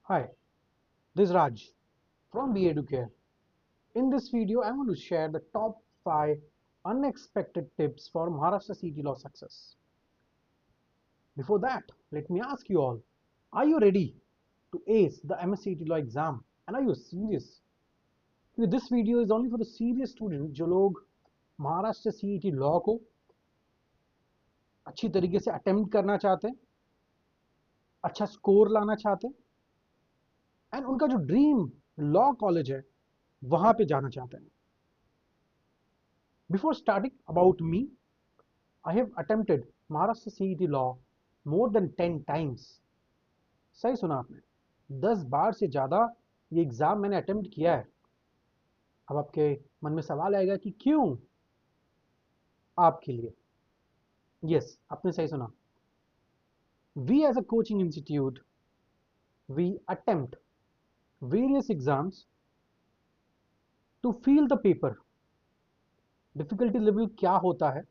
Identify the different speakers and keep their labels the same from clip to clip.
Speaker 1: Hi, this is Raj from B Educare. In this video, I'm going to share the top 5 unexpected tips for Maharashtra CET Law success. Before that, let me ask you all, are you ready to ace the MSCET Law exam? And are you serious? This video is only for the serious student जो लोग Maharashtra CET Law को अच्छी तरीके से attempt करना चाहते हैं, अच्छा स्कोर लाना चाहते हैं एंड उनका जो ड्रीम लॉ कॉलेज है वहां पे जाना चाहते हैं. Before starting, about me, I have attempted Maharashtra CET law more than 10 times. सही सुना आपने, 10 बार से ज़्यादा ये एग्ज़ाम मैंने अटेम्प्ट किया है. अब आपके मन में सवाल आएगा कि क्यों? आपके लिए. यस, आपने सही सुना. We as a coaching institute, we attempt various exams to feel the paper. Difficulty level क्या होता है,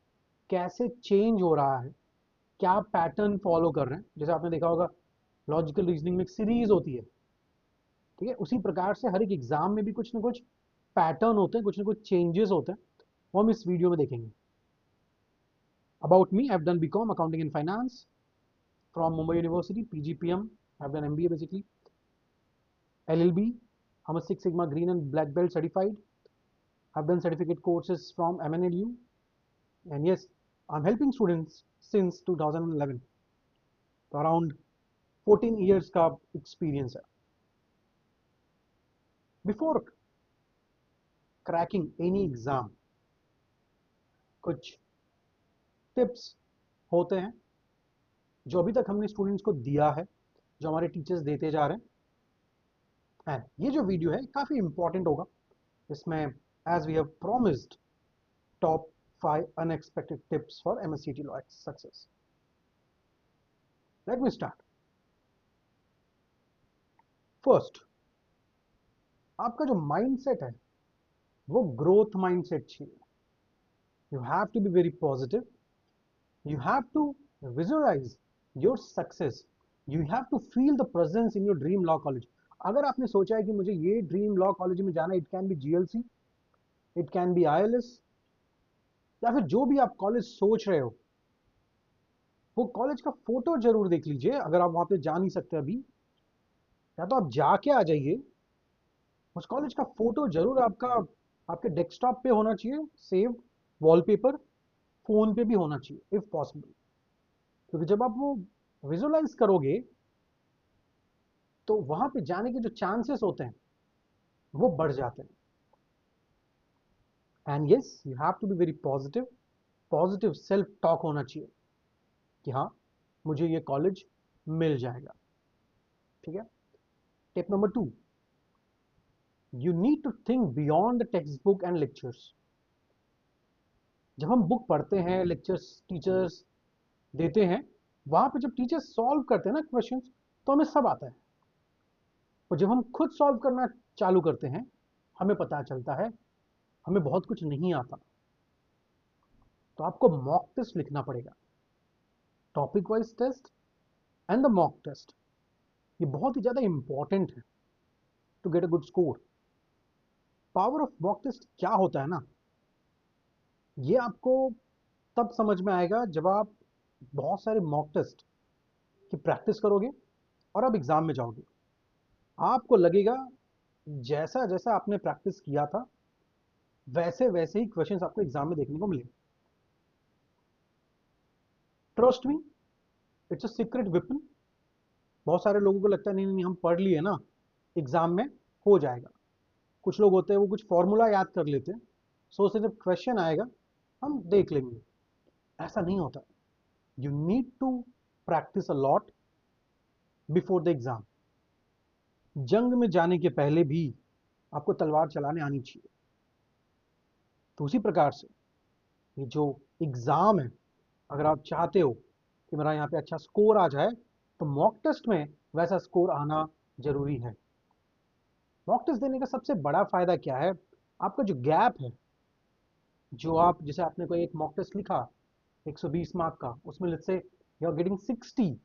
Speaker 1: कैसे चेंज हो रहा है, क्या पैटर्न फॉलो कर रहे हैं. जैसे आपने देखा होगा लॉजिकल रीजनिंग में एक सीरीज होती है, ठीक है, उसी प्रकार से हर एक एग्जाम में भी कुछ ना कुछ पैटर्न होते हैं, कुछ ना कुछ चेंजेस होते हैं, वो हम इस वीडियो में देखेंगे. About me, I have done BCom accounting and finance from Mumbai university, PGPM, I have done MBA basically, LLB, I'm a Six Sigma Green and Black Belt certified. I've done certificate courses from MNLU, and yes, I'm helping students since 2011. तो around 14 years का experience है. Before cracking any exam, कुछ tips होते हैं जो अभी तक हमने स्टूडेंट्स को दिया है, जो हमारे टीचर्स देते जा रहे हैं. एंड ये जो वीडियो है काफ़ी इंपॉर्टेंट होगा. इसमें as we have promised top 5 unexpected tips for MSCT law success. Let me start. First, आपका जो माइंडसेट है वो ग्रोथ माइंडसेट चाहिए. You have to be very positive. You have to visualize your success. You have to feel the presence in your dream law college. अगर आपने सोचा है कि मुझे ये ड्रीम लॉ कॉलेज में जाना, it can be GLC, it can be ILS, या फिर जो भी आप कॉलेज सोच रहे हो, वो कॉलेज का फोटो जरूर देख लीजिए. अगर आप वहां पे जा नहीं सकते अभी, या तो आप जाके आ जाइए. उस कॉलेज का फोटो जरूर आपके डेस्कटॉप पे होना चाहिए, सेव वॉलपेपर, फोन पे भी होना चाहिए इफ पॉसिबल. क्योंकि जब आप वो विजुअलाइज करोगे तो वहां पे जाने के जो चांसेस होते हैं वो बढ़ जाते हैं. And yes, you have to be very positive. Positive self talk होना चाहिए कि हाँ, मुझे ये कॉलेज मिल जाएगा. ठीक है. Tip number 2, you need to think beyond the text book and lectures. जब हम बुक पढ़ते हैं, लेक्चर्स टीचर्स देते हैं, वहां पे जब टीचर्स सॉल्व करते हैं ना क्वेश्चंस, तो हमें सब आता है. और जब हम खुद सॉल्व करना चालू करते हैं, हमें पता चलता है हमें बहुत कुछ नहीं आता. तो आपको मॉक टेस्ट लिखना पड़ेगा, topic wise test and the mock test. ये बहुत ही ज़्यादा इंपॉर्टेंट है to get a good score. Power of mock test क्या होता है ना, ये आपको तब समझ में आएगा जब आप बहुत सारे मॉक टेस्ट की प्रैक्टिस करोगे और आप एग्ज़ाम में जाओगे. आपको लगेगा जैसा जैसा आपने प्रैक्टिस किया था वैसे वैसे ही क्वेश्चंस आपको एग्ज़ाम में देखने को मिलेंगे. Trust me, it's a secret weapon. बहुत सारे लोगों को लगता है नहीं नहीं हम पढ़ लिए ना, एग्जाम में हो जाएगा. कुछ लोग होते हैं वो कुछ फॉर्मूला याद कर लेते हैं, सोचते जब क्वेश्चन आएगा हम देख लेंगे. ऐसा नहीं होता. You need to practise a lot before the exam. जंग में जाने के पहले भी आपको तलवार चलाने आनी चाहिए. तो उसी प्रकार से ये जो एग्जाम है, अगर आप चाहते हो कि मेरा यहाँ पे अच्छा स्कोर आ जाए, तो मॉक टेस्ट में वैसा स्कोर आना जरूरी है. मॉक टेस्ट देने का सबसे बड़ा फायदा क्या है, आपका जो गैप है, जो आप जैसे आपने कोई एक मॉक टेस्ट लिखा 120 मार्क का, उसमें let's say you are getting 60,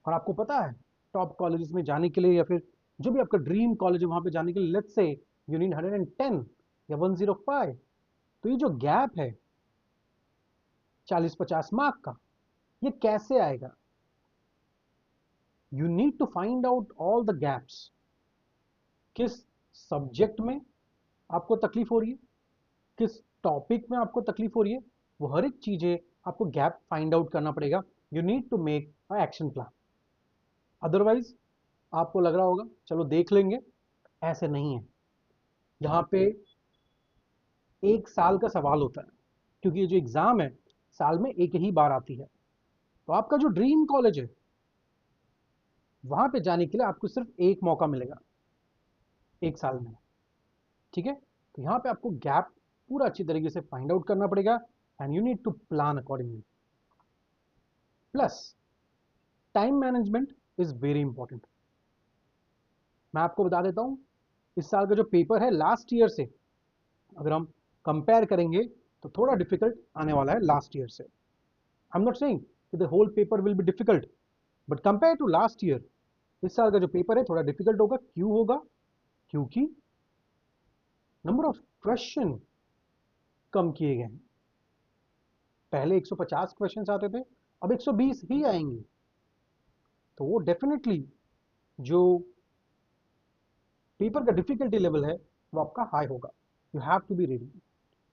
Speaker 1: और आपको पता है टॉप कॉलेजेस में जाने के लिए, या फिर जो भी आपका ड्रीम कॉलेज है वहां पे जाने के लिए, लेट्स से यू नीड 110 या 105, तो ये जो गैप है 40-50 मार्क का, ये कैसे आएगा? You need to find out all the gaps. किस सब्जेक्ट में आपको तकलीफ हो रही है, किस टॉपिक में आपको तकलीफ हो रही है, वो हर एक चीजें आपको गैप फाइंड आउट करना पड़ेगा। You need to make a action plan. Otherwise आपको लग रहा होगा चलो देख लेंगे, ऐसे नहीं है। यहाँ पे एक साल का सवाल होता है, क्योंकि ये जो एग्जाम है साल में एक ही बार आती है। तो आपका जो ड्रीम कॉलेज है वहां पे जाने के लिए आपको सिर्फ एक मौका मिलेगा एक साल में, ठीक है? तो यहाँ पे आपको गैप पूरा अच्छी तरीके से फाइंड आउट करना पड़ेगा, and you need to plan accordingly. Plus time management is very important. मैं आपको बता देता हूँ, इस साल का जो पेपर है लास्ट ईयर से अगर हम कंपेयर करेंगे तो थोड़ा डिफिकल्ट आने वाला है लास्ट ईयर से। आई एम नॉट सेइंग कि the whole paper will be difficult, but compare to last year इस साल का जो पेपर है थोड़ा डिफिकल्ट होगा। क्यों होगा? क्योंकि नंबर ऑफ क्वेश्चन कम किए गए हैं। पहले 150 क्वेश्चंस आते थे, अब 120 ही आएंगे। तो वो डेफिनेटली जो पेपर का डिफिकल्टी लेवल है वो आपका हाई होगा। You have to be ready.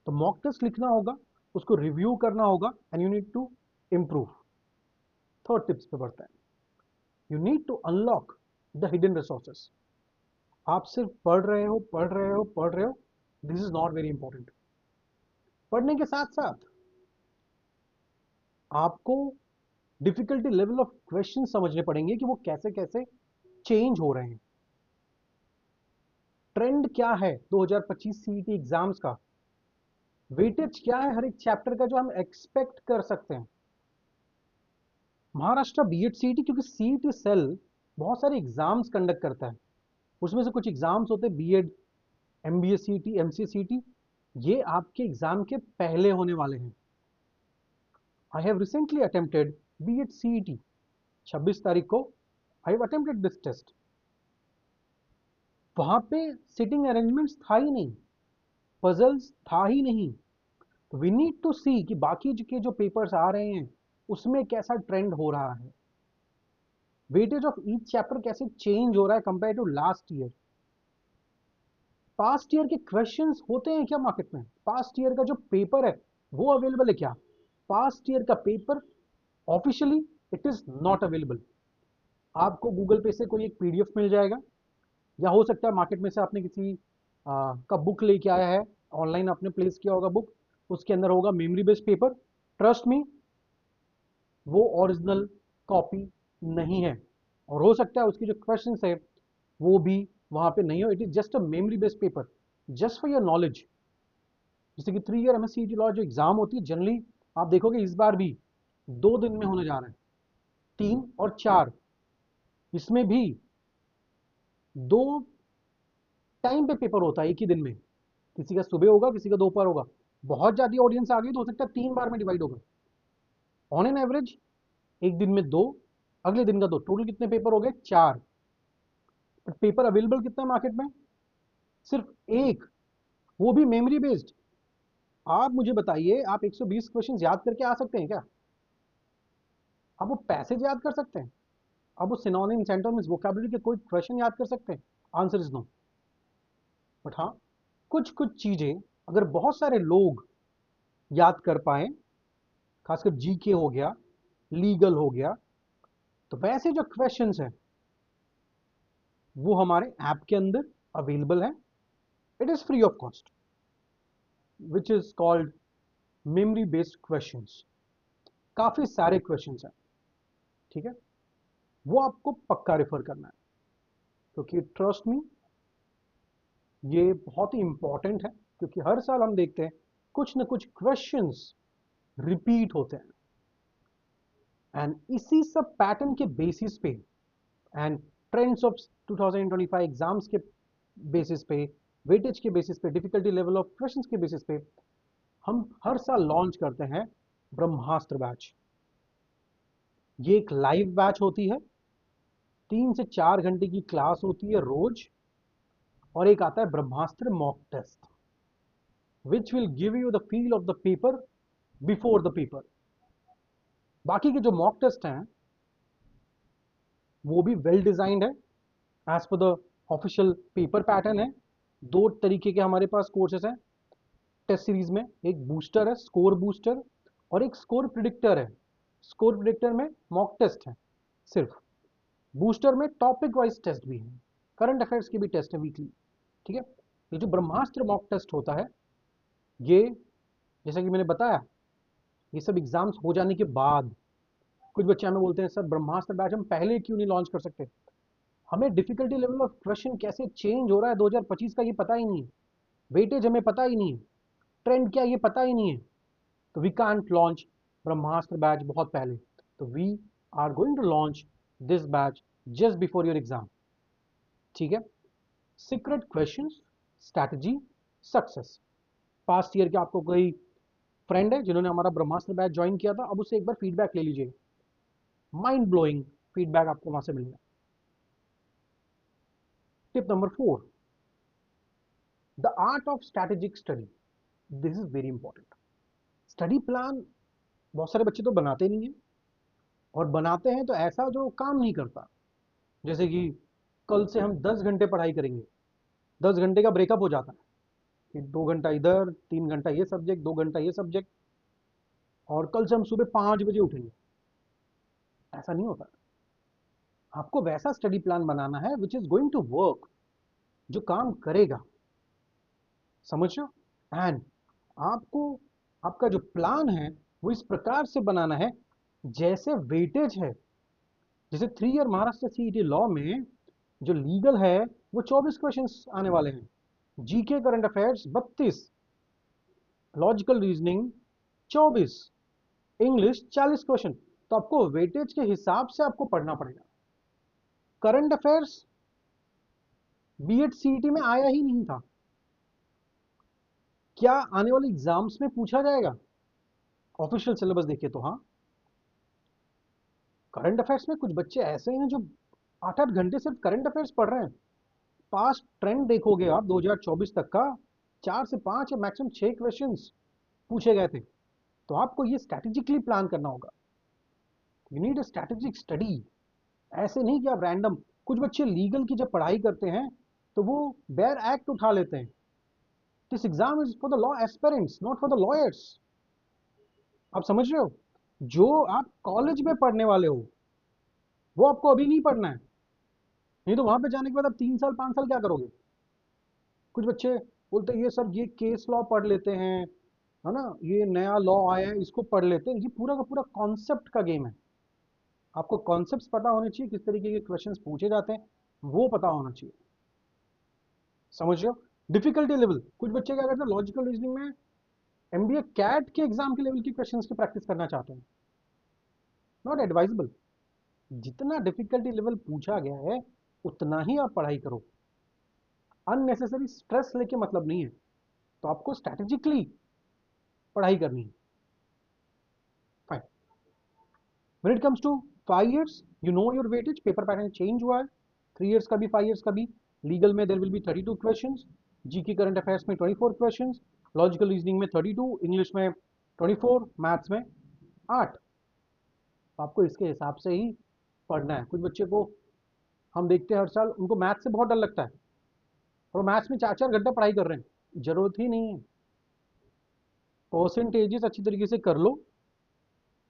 Speaker 1: तो मॉक टेस्ट लिखना होगा, उसको रिव्यू करना होगा, and you need to improve. Third tips पे बढ़ता है, you need to unlock the hidden resources. आप सिर्फ पढ़ रहे हो पढ़ रहे हो पढ़ रहे हो, this is not very important. पढ़ने के साथ साथ आपको डिफिकल्टी लेवल ऑफ क्वेश्चन समझने पड़ेंगे कि वो कैसे कैसे चेंज हो रहे हैं। ट्रेंड क्या है 2025 सीईटी एग्जाम्स का, वेटेज क्या है हर एक चैप्टर का जो हम एक्सपेक्ट कर सकते हैं। महाराष्ट्र बीएड सीईटी, क्योंकि सीईटी सेल बहुत सारे एग्जाम्स कंडक्ट करता है, उसमें से कुछ एग्जाम्स होते हैं BEd, MBA CET, MCA CET, ये आपके एग्जाम के पहले होने वाले हैं। I have recently attempted BEd CET, 26 तारीख को I have attempted this test. वहां पे सिटिंग अरेंजमेंट्स था ही नहीं, पजल्स था ही नहीं। तो वी नीड टू सी कि बाकी के जो पेपर्स आ रहे हैं उसमें कैसा ट्रेंड हो रहा है, वेटेज ऑफ ईच चैप्टर कैसे चेंज हो रहा है compare to last year. Past year के क्वेश्चंस होते हैं क्या मार्केट में? पास्ट ईयर का जो पेपर है वो अवेलेबल है क्या? पास्ट ईयर का paper officially it is not available. आपको गूगल पे से कोई एक पीडीएफ मिल जाएगा, या हो सकता है मार्केट में से आपने किसी का बुक लेके आया है, ऑनलाइन आपने प्लेस किया होगा बुक, उसके अंदर होगा memory based paper. Trust me, वो ओरिजिनल कॉपी नहीं है, और हो सकता है उसकी जो क्वेश्चन है वो भी वहां पे नहीं हो। It is just a memory based paper, just for your knowledge. जैसे कि 3 ईयर एमएससीईटी लॉ जो एग्जाम होती है जनरली आप देखोगे इस बार भी 2 दिन में होने जा रहा है, 3 और 4, इसमें भी 2 टाइम पे पेपर होता है एक ही दिन में, किसी का सुबह होगा किसी का दोपहर होगा। बहुत ज्यादा ऑडियंस आ गई तो हो सकता है 3 बार में डिवाइड होगा। ऑन एन एवरेज एक दिन में 2, अगले दिन का 2, टोटल कितने पेपर हो गए? 4। बट पेपर अवेलेबल कितना है मार्केट में? सिर्फ एक, वो भी मेमोरी बेस्ड। आप मुझे बताइए, आप 120 क्वेश्चन याद करके आ सकते हैं क्या? आप वो पैसेज याद कर सकते हैं? आप वो सिनोनिम्स, एंटोनिम्स, वोकैबुलरी के कोई क्वेश्चन याद कर सकते हैं? Answer is no. बट हाँ, कुछ कुछ चीजें अगर बहुत सारे लोग याद कर पाए, खासकर जीके हो गया, लीगल हो गया, तो वैसे जो क्वेश्चंस हैं वो हमारे ऐप के अंदर अवेलेबल है। It is free of cost, which is called memory based questions. काफी सारे क्वेश्चंस हैं, ठीक है? वो आपको पक्का रेफर करना है, क्योंकि ट्रस्ट मी ये बहुत ही इंपॉर्टेंट है, क्योंकि हर साल हम देखते हैं कुछ ना कुछ क्वेश्चंस रिपीट होते हैं, एंड इसी सब पैटर्न के बेसिस पे एंड ट्रेंड्स ऑफ 2025 एग्जाम्स के बेसिस पे, वेटेज के बेसिस पे, डिफिकल्टी लेवल ऑफ क्वेश्चंस के बेसिस पे हम हर साल लॉन्च करते हैं ब्रह्मास्त्र बैच। ये एक लाइव बैच होती है, 3 से 4 घंटे की क्लास होती है रोज, और एक आता है Brahmastra mock test, which will give you the feel of the paper before the paper. बाकी के जो मॉक टेस्ट हैं वो भी वेल डिजाइंड है, as per the official paper pattern है। 2 तरीके के हमारे पास कोर्सेस हैं टेस्ट सीरीज में, एक बूस्टर है स्कोर बूस्टर, और एक स्कोर प्रिडिक्टर है। स्कोर प्रिडिक्टर में मॉक टेस्ट है सिर्फ, बूस्टर में टॉपिक वाइज टेस्ट भी है, करंट अफेयर्स के भी टेस्ट है वीकली। ठीक है, ये जो ब्रह्मास्त्र मॉक टेस्ट होता है, ये जैसा कि मैंने बताया, ये सब एग्जाम्स हो जाने के बाद कुछ बच्चे हमें बोलते हैं सर ब्रह्मास्त्र बैच हम पहले क्यों नहीं लॉन्च कर सकते। हमें डिफिकल्टी लेवल ऑफ क्वेश्चन कैसे चेंज हो रहा है 2025 का ये पता ही नहीं है, वेटेज हमें पता ही नहीं है, ट्रेंड क्या ये पता ही नहीं है, तो we can't launch Brahmastra batch बहुत पहले। तो we are going to launch this batch just before your exam. ठीक है, secret questions, strategy, success. Past year के आपको कोई फ्रेंड है जिन्होंने हमारा ब्रह्मास्त्र बैच ज्वाइन किया था, अब उससे एक बार फीडबैक ले लीजिए, माइंड ब्लोइंग फीडबैक आपको वहां से मिलेगा। Tip number 4, the art of strategic study. This is very important. Study plan बहुत सारे बच्चे तो बनाते नहीं है, और बनाते हैं तो ऐसा जो काम नहीं करता। जैसे कि कल से हम 10 घंटे पढ़ाई करेंगे, 10 घंटे का ब्रेकअप हो जाता है कि 2 घंटा इधर, 3 घंटा ये सब्जेक्ट, 2 घंटा ये सब्जेक्ट, और कल से हम सुबह 5 बजे उठेंगे। ऐसा नहीं होता। आपको वैसा स्टडी प्लान बनाना है which is going to work, जो काम करेगा, समझ रहे हो। एंड आपको आपका जो प्लान है वो इस प्रकार से बनाना है जैसे वेटेज है। जैसे 3 ईयर महाराष्ट्र सीईटी लॉ में जो लीगल है वो 24 क्वेश्चंस आने वाले हैं, GK current affairs 32, logical reasoning 24, English 40 question. तो आपको वेटेज के हिसाब से आपको पढ़ना पड़ेगा। करंट अफेयर्स बीएड सीईटी में आया ही नहीं था, क्या आने वाले एग्जाम्स में पूछा जाएगा? ऑफिशियल सिलेबस देखिए तो हाँ। करंट अफेयर्स में कुछ बच्चे ऐसे हैं जो 8-8 घंटे सिर्फ करंट अफेयर्स पढ़ रहे हैं। पास्ट ट्रेंड देखोगे आप 2024 तक का, 4 से 5 या मैक्सिमम 6 क्वेश्चंस पूछे गए थे। तो आपको ये स्ट्रैटेजिकली प्लान करना होगा। You need a strategic study. ऐसे नहीं कि आप रैंडम, कुछ बच्चे लीगल की जब पढ़ाई करते हैं तो वो बेयर एक्ट उठा लेते हैं। This exam is for the law aspirants, not for the lawyers. आप समझ रहे हो, जो आप कॉलेज में पढ़ने वाले हो वो आपको अभी नहीं पढ़ना है, नहीं तो वहां पे जाने के बाद आप 3 साल 5 साल क्या करोगे। कुछ बच्चे बोलते हैं ये सर ये केस लॉ पढ़ लेते हैं, है ना, ये नया लॉ आया है इसको पढ़ लेते हैं। ये पूरा का पूरा कॉन्सेप्ट का गेम है। आपको कॉन्सेप्ट्स पता होने चाहिए, किस तरीके के क्वेश्चंस पूछे जाते हैं वो पता होना चाहिए, समझ रहे हो। डिफिकल्टी लेवल, कुछ बच्चे क्या करते हैं लॉजिकल रीजनिंग में एमबीए कैट के एग्जाम के लेवल की क्वेश्चंस की प्रैक्टिस करना चाहते हैं, नॉट एडवाइजेबल। जितना डिफिकल्टी लेवल पूछा गया है उतना ही आप पढ़ाई करो, अननेसेसरी स्ट्रेस लेके मतलब नहीं है। तो आपको स्ट्रैटेजिकली पढ़ाई करनी है। Fine. When it comes to 5 years, you know your weightage, paper pattern change हुआ है, 3 इयर्स का भी 5 इयर्स का भी। लीगल में there will be 32 question, GK current affairs में 24 क्वेश्चन, लॉजिकल रीजनिंग में 32, इंग्लिश में 24, मैथ्स में 8। आपको इसके हिसाब से ही पढ़ना है। कुछ बच्चे को हम देखते हैं हर साल उनको मैथ्स से बहुत डर लगता है, और मैथ्स में 4-4 घंटा पढ़ाई कर रहे हैं, जरूरत ही नहीं है। परसेंटेजेस अच्छी तरीके से कर लो,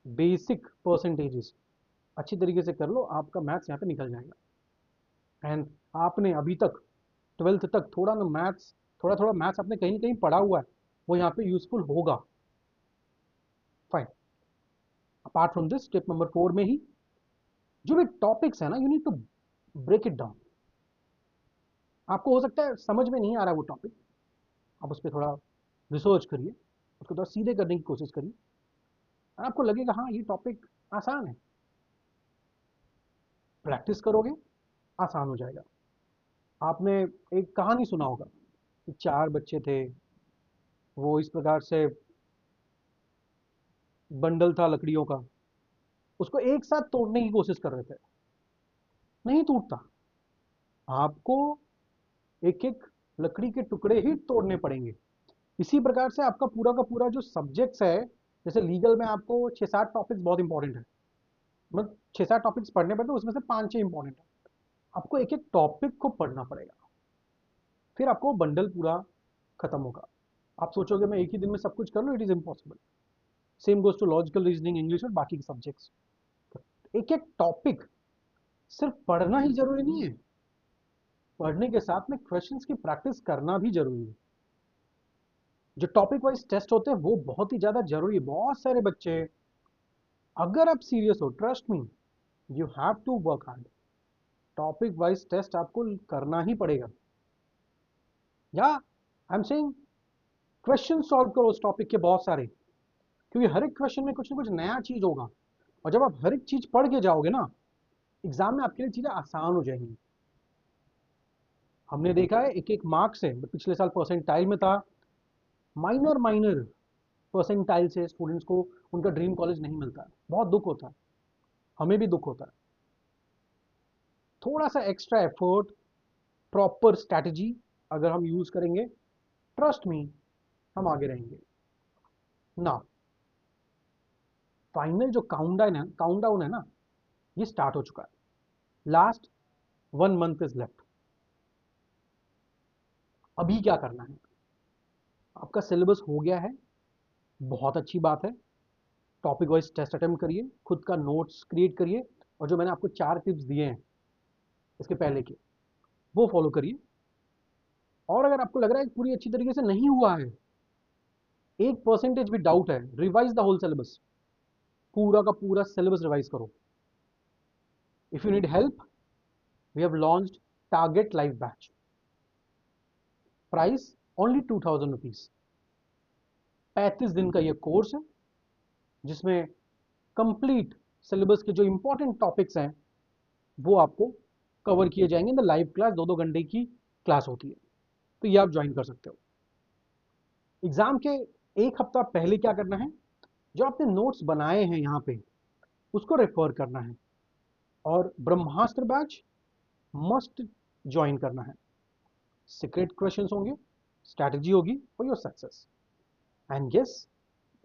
Speaker 1: बेसिक परसेंटेजेस अच्छी तरीके से कर लो, आपका मैथ्स यहाँ पे निकल जाएगा। एंड आपने अभी तक 12th तक थोड़ा ना मैथ्स, थोड़ा थोड़ा मैथ्स आपने कहीं ना कहीं पढ़ा हुआ है, वो यहाँ पे यूजफुल होगा। Fine. Apart from this, step number 4 में ही जो भी टॉपिक्स है ना, you need to break it down. आपको हो सकता है समझ में नहीं आ रहा है वो टॉपिक, आप उस पर थोड़ा रिसर्च करिए, उसको थोड़ा सीधे करने की कोशिश करिए, आपको लगेगा हाँ ये टॉपिक आसान है। प्रैक्टिस करोगे आसान हो जाएगा। आपने एक कहानी सुना होगा कि 4 बच्चे थे, वो इस प्रकार से बंडल था लकड़ियों का, उसको एक साथ तोड़ने की कोशिश कर रहे थे। नहीं टूटता, आपको एक एक लकड़ी के टुकड़े ही तोड़ने पड़ेंगे। इसी प्रकार से आपका पूरा का पूरा जो सब्जेक्ट्स है, जैसे लीगल में आपको 6-7 टॉपिक्स बहुत इंपॉर्टेंट है, मतलब 6-7 टॉपिक्स पढ़ने पड़ते हैं, उसमें से 5-6 इंपॉर्टेंट है। आपको एक एक टॉपिक को पढ़ना पड़ेगा, फिर आपको बंडल पूरा खत्म होगा। आप सोचोगे मैं एक ही दिन में सब कुछ कर लूँ, it is impossible. Same goes to logical reasoning, English और बाकी के सब्जेक्ट्स। एक एक टॉपिक सिर्फ पढ़ना ही जरूरी नहीं है, पढ़ने के साथ में क्वेश्चंस की प्रैक्टिस करना भी जरूरी है। जो टॉपिक वाइज टेस्ट होते हैं वो बहुत ही ज़्यादा जरूरी है। बहुत सारे बच्चे, अगर आप सीरियस हो, trust me, you have to work hard. Topic wise test आपको करना ही पड़ेगा, या I am saying question solve करो उस टॉपिक के बहुत सारे, क्योंकि हर एक क्वेश्चन में कुछ ना कुछ नया चीज होगा। और जब आप हर एक चीज पढ़ के जाओगे ना, एग्जाम में आपके लिए चीजें आसान हो जाएंगी। हमने देखा है एक एक मार्क्स है, पिछले साल परसेंटाइल में था, माइनर माइनर परसेंटाइल से स्टूडेंट्स को उनका ड्रीम कॉलेज नहीं मिलता है, बहुत दुख होता है, हमें भी दुख होता है। थोड़ा सा एक्स्ट्रा एफर्ट, प्रॉपर स्ट्रैटेजी अगर हम यूज करेंगे, ट्रस्ट मी, हम आगे रहेंगे ना। फाइनल जो काउंटडाउन है ना, ये स्टार्ट हो चुका है। Last 1 month is left. अभी क्या करना है, आपका सिलेबस हो गया है, बहुत अच्छी बात है। टॉपिक वाइज टेस्ट अटेम्प्ट करिए, खुद का नोट्स क्रिएट करिए, और जो मैंने आपको 4 टिप्स दिए हैं इसके पहले के, वो फॉलो करिए। और अगर आपको लग रहा है कि पूरी अच्छी तरीके से नहीं हुआ है, 1% भी डाउट है, रिवाइज द होल सिलेबस, पूरा का पूरा सिलेबस रिवाइज करो। If you need help, we have launched target live batch, price only 2000 rupees. 35 दिन का ये कोर्स है, जिसमें कंप्लीट सिलेबस के जो इंपॉर्टेंट टॉपिक्स हैं वो आपको कवर किए जाएंगे। इन द लाइव क्लास 2-2 घंटे की क्लास होती है, तो ये आप ज्वाइन कर सकते हो। एग्जाम के एक हफ्ता पहले क्या करना है, जो आपने नोट्स बनाए हैं यहाँ पे, उसको रेफर करना है, और ब्रह्मास्त्र बैच मस्ट ज्वाइन करना है। सीक्रेट क्वेश्चंस होंगे, स्ट्रैटेजी होगी for your success. And yes,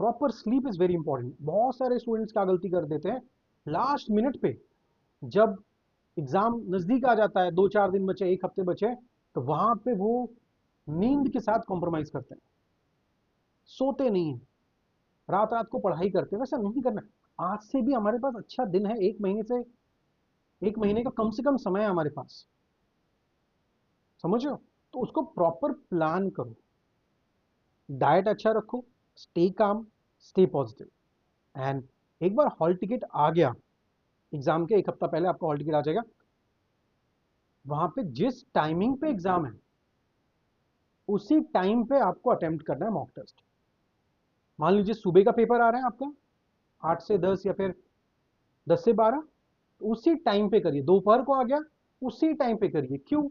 Speaker 1: proper sleep is very important. बहुत सारे स्टूडेंट्स क्या गलती कर देते हैं, लास्ट मिनट पे जब एग्जाम नजदीक आ जाता है, 2-4 दिन बचे, एक हफ्ते बचे, तो वहां पे वो नींद के साथ कॉम्प्रोमाइज करते हैं, सोते नहीं है, रात रात को पढ़ाई करते हैं। वैसा नहीं करना। आज से भी हमारे पास अच्छा दिन है, 1 महीने से, 1 महीने का कम से कम समय है हमारे पास, समझ रहे हो? तो उसको प्रॉपर प्लान करो, डाइट अच्छा रखो, stay calm, stay positive. And एक बार हॉल टिकट आ गया, एग्जाम के एक हफ्ता पहले आपका हॉल टिकट आ जाएगा, वहां पे जिस टाइमिंग पे एग्जाम है उसी टाइम पे आपको अटेम्प्ट करना है मॉक टेस्ट। मान लीजिए सुबह का पेपर आ रहा है आपका 8 से 10 या फिर 10 से 12, तो उसी टाइम पे करिए। दोपहर को आ गया, उसी टाइम पे करिए। क्यों?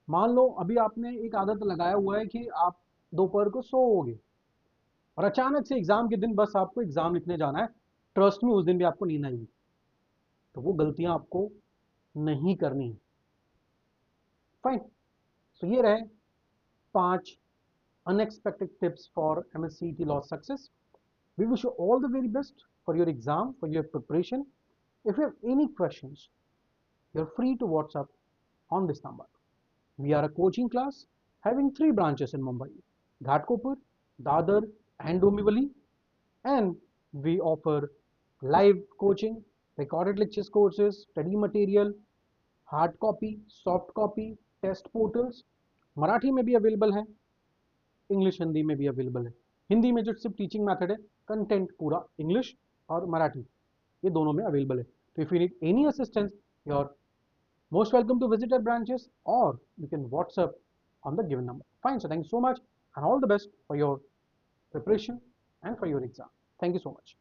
Speaker 1: मान लो अभी आपने एक आदत लगाया हुआ है कि आप दोपहर को सोओगे, और अचानक से एग्जाम के दिन बस आपको एग्जाम लिखने जाना है, ट्रस्ट में उस दिन भी आपको नींद आएगी। तो वो गलतियां आपको नहीं करनी है। फाइन। सो ये रहे 5 unexpected tips for MSCET Law success. We wish you all the very best for your exam, for your preparation. If you have any questions, you're free to WhatsApp on this number. We are a coaching class having 3 branches in Mumbai: Ghatkopar, Dadar, and Dombivli. And we offer live coaching, recorded lectures courses, study material, hard copy, soft copy, test portals. Marathi में भी available है, English Hindi में भी available है। हिंदी में जो सिर्फ teaching method है, कंटेंट पूरा इंग्लिश और मराठी, ये दोनों में अवेलेबल है। तो if you need any assistance, you are most welcome to visit our branches, or you can WhatsApp on the given number. Fine, so thank you so much and all the best for your preparation and for your exam. Thank you so much.